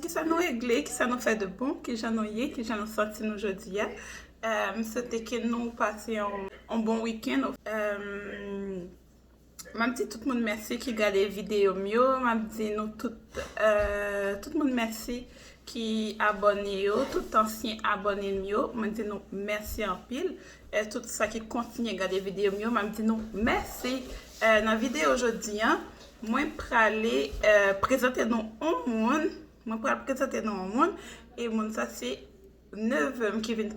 qui ça nous réglé, qui ça nous fait de bon, qui j'en nous y, qui j'en nous sorti nous aujourd'hui. C'était que nous passions un bon week-end. Je dis tout le monde merci qui regarde les vidéos mieux. Je dis nous tout le monde merci qui abonné, tout ancien abonné mieux. Je dis nous merci en pile. Et tout ça qui continue à regarder les vidéos mieux. Je dis nous merci. Dans la vidéo aujourd'hui, moi je vais aller présenter nous un monde. Moi je vais présenter nous un monde. Et monde ça c'est 9 qui viennent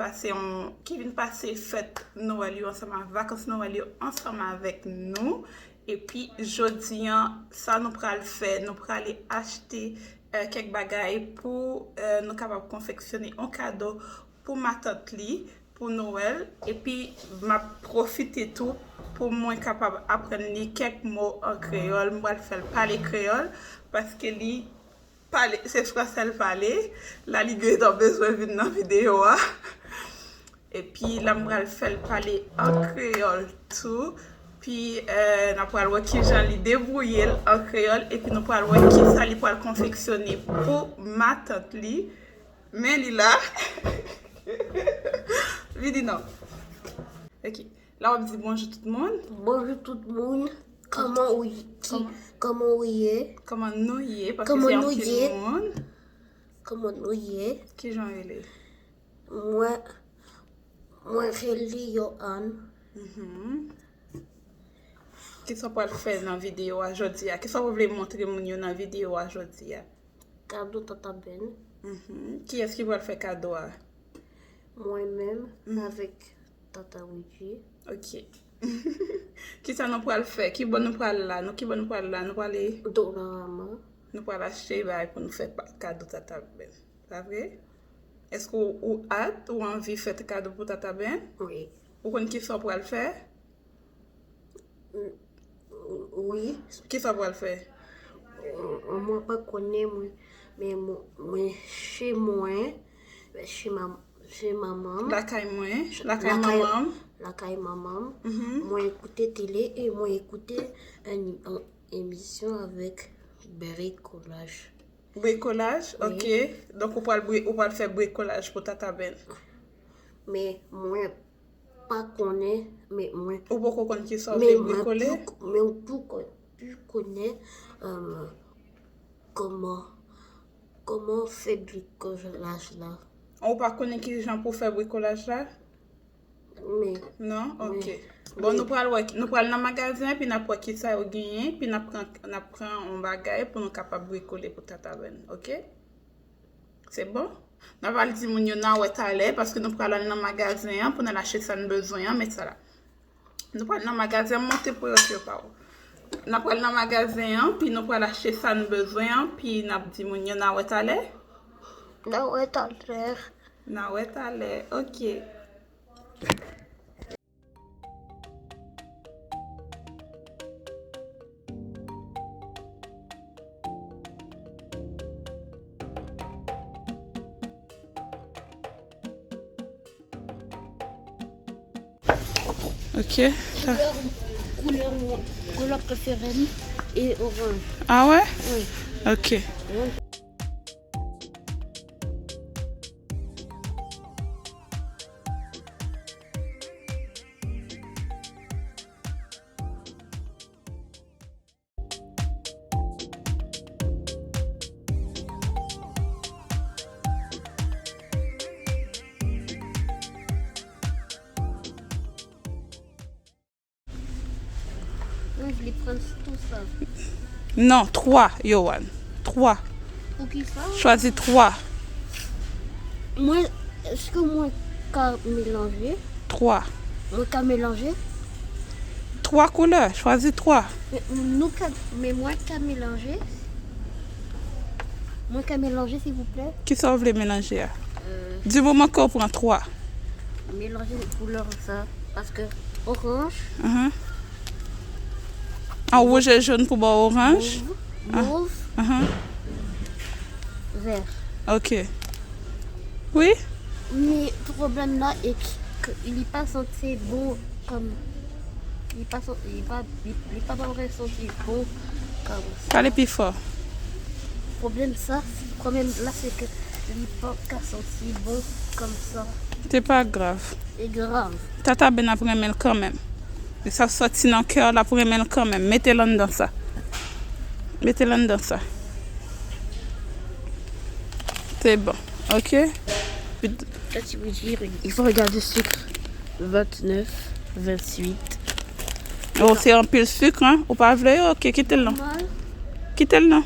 passer fête Noël ensemble, vacances Noël ensemble avec nous. Et puis jeudi ça nous pral le faire, nous pral aller acheter quelques bagages pour nous capable confectionner un cadeau pour ma tante li pour Noël. Et puis m'a profiter tout pour moi capable apprendre quelques mots en créole. Moi le faire parler créole parce que li c'est français le parler. La ligue a besoin de dans vidéo. Et puis là je vais faire parler en créole tout. Puis nous allons voir qui j'en ai débrouillé en créole et puis nous allons voir qui ça li pour confectionner pour ma tante li. Mais li là lui dit non. OK. Là on dit bonjour tout le monde. Bonjour tout le monde. Comment vous est? Comment nous y est parce que c'est un petit monde. Comment nous y est? Qui j'en ai? Moi je Johan. Qu'est-ce qu'on peut faire dans la vidéo aujourd'hui? Qu'est-ce qu'on veut montrer dans la vidéo aujourd'hui? Cadeau Tata Ben. Qui est-ce qui va le faire cadeau? Moi-même avec Tata Ouiji. OK. Qui ça nous peut le faire? Qui bon nous peut là? Nous qui bon nous peut là? Nous peut aller Dollarama. nous peut acheter pour nous faire cadeau Tata Ben. C'est vrai? Est-ce qu'on a hâte ou envie de faire cadeau pour Tata Ben? Oui. Ou qu'on qui ça pour le faire? Oui. Qui ça pour le faire? Moi pas connais moi mais chez moi chez maman. La caille moi, la caille maman. La caille maman. Moi écouter télé et moi écouter une émission avec bricolage. Bricolage, oui. OK. Donc on peut faire bricolage pour Tata Ben. Mais moi pas connais mais moi ou beaucoup connaît qui sont bricoler. Mais tout connais comment faire bricolage là. On pas connaît qui gens pour faire bricolage là? Mais non, OK. Mais, bon, nous prenons dans le magasin puis nous prenons qui ça au gagné puis nous prenons un bagage pour nous capable bricoler pour Tata Ben, OK? C'est bon? Nous allons dire mon yon où est allé parce que nous prenons dans le magasin pour nous acheter ça nous besoin mettre ça là. Nous prenons dans le magasin monter pour rentrer par où. Nous prenons dans le magasin puis nous prenons acheter ça nous besoin puis nous dit mon yon où est allé? Où est allé? Où est allé? OK. OK. Couleur préférée et orange. Ah ouais? Oui. OK. Je vais prendre tout ça. Non, 3, Johan. 3. Pour qui ça? Choisis 3. Moi, est-ce que moi, qu'à mélanger? 3. Moi, qu'à mélanger? 3 couleurs. Choisis 3. Mais moi, qu'à mélanger? Moi, qu'à mélanger, s'il vous plaît? Qui ça vous voulez mélanger? Du moment qu'on prend 3. Mélanger les couleurs, ça. Parce que orange. En rouge et jaune pour boire orange. Mauve. Vert. OK. Oui? Mais le problème là est qu'il n'est pas senti bon comme. Il n'est pas dans le senti bon comme ça. Parlez plus fort. problème, le problème là, c'est que les podcasts sont si bons comme ça. C'est pas grave. C'est grave. Tata Ben a pour aimer quand même. Et ça sorti dans le cœur là pour aimer quand même. Mettez-le dans ça. Mettez-le dans ça. C'est bon. Ok? Là, tu veux dire, il faut regarder le sucre. 29, 28. Oh, c'est un pile sucre, hein? Ou pas vrai? Ok, quittez-le. Mal. Quittez-le.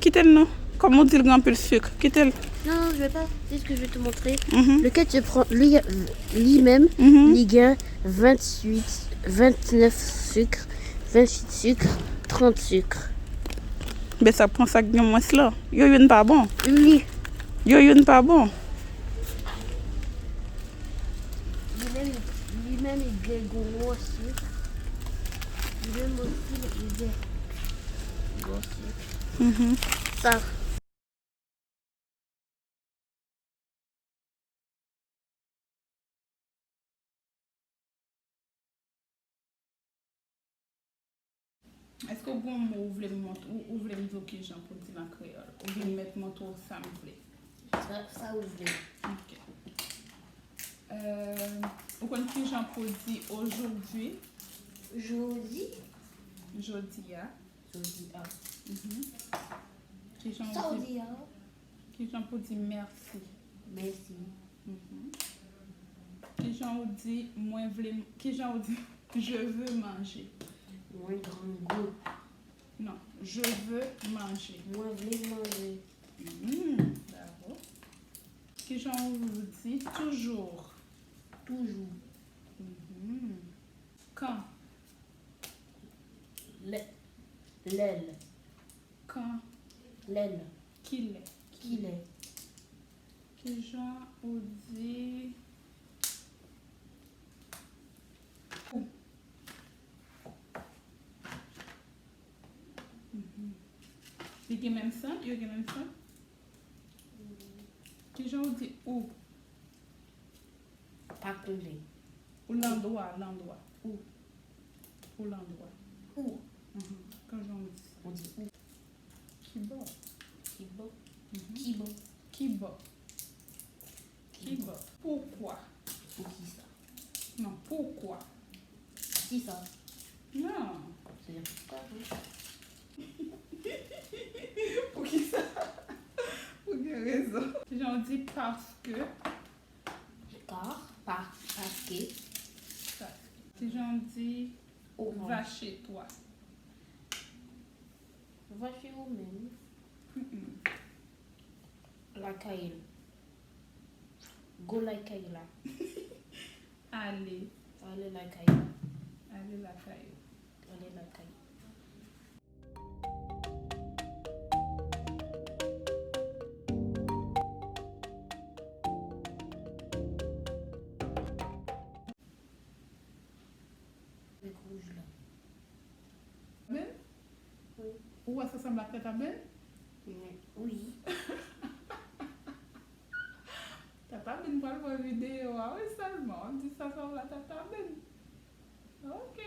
Quittez-le. Comme on dit le grand pile sucre. Quittez-le. Non, je vais pas. C'est ce que je vais te montrer. Mhm. Lequel tu prends lui-même, Mhm. il gagne 28, 29 sucres, 28 sucres, 30 sucres. Mais ça prend ça que moins là. Yo, yon pas bon. Lui, Yo, yon pas bon. lui-même, il gagne gros sucre. Lui-même aussi, il gagne gros sucre. Mhm. Ça. Est-ce que bon mot vous voulez me montrer ou vous voulez me dire que j'en pour dire en créole? Ou vous voulez mettre mon tour ça me plaît? Ça ouvre. Ok. Vous connaissez que j'en pour dire aujourd'hui? Jodi. Jeudi, hein? Jodi. Ah. Que j'en Ça dit, dit, hein? que j'en pour dire merci. Merci. Que j'en dit, moi voulais, que j'en dit, je veux manger. Moi, grand goût. Non, je veux manger. Moi, je vais manger. Bravo. Que j'en vous dit, toujours. Toujours. Quand? L'aile. Quand? L'aile. Qu'il est. Qu'il est. Que j'en vous dit, où? Il y a même ça? Il y a même ça? Que j'en vous dit, où? Pas collé. Ou l'endroit, l'endroit. Où? Ou l'endroit. Où? Quand j'en vous dit. On dit où? Qui bat? Qui bat? Qui bat? Qui bat? Qui bat? Pourquoi? Pour qui ça? Non, pourquoi? Qui ça? Non. C'est-à-dire pourquoi? Hein? Pour qui ça? Pour quelle raison? J'en dis parce que. Parce que. Si j'en dis Orange. va chez toi. Va chez vous-même. La caille. Go la caille là. Allez. Allez la caille. Allez la caille. Allez la caille. Avec rouge là. Ben? Oui. Ou ça ressemble à tête à Ben? Oui. T'as pas Ben pour la vidéo? Ah oui, seulement. On dit ça ressemble à tête à Ben. Ok.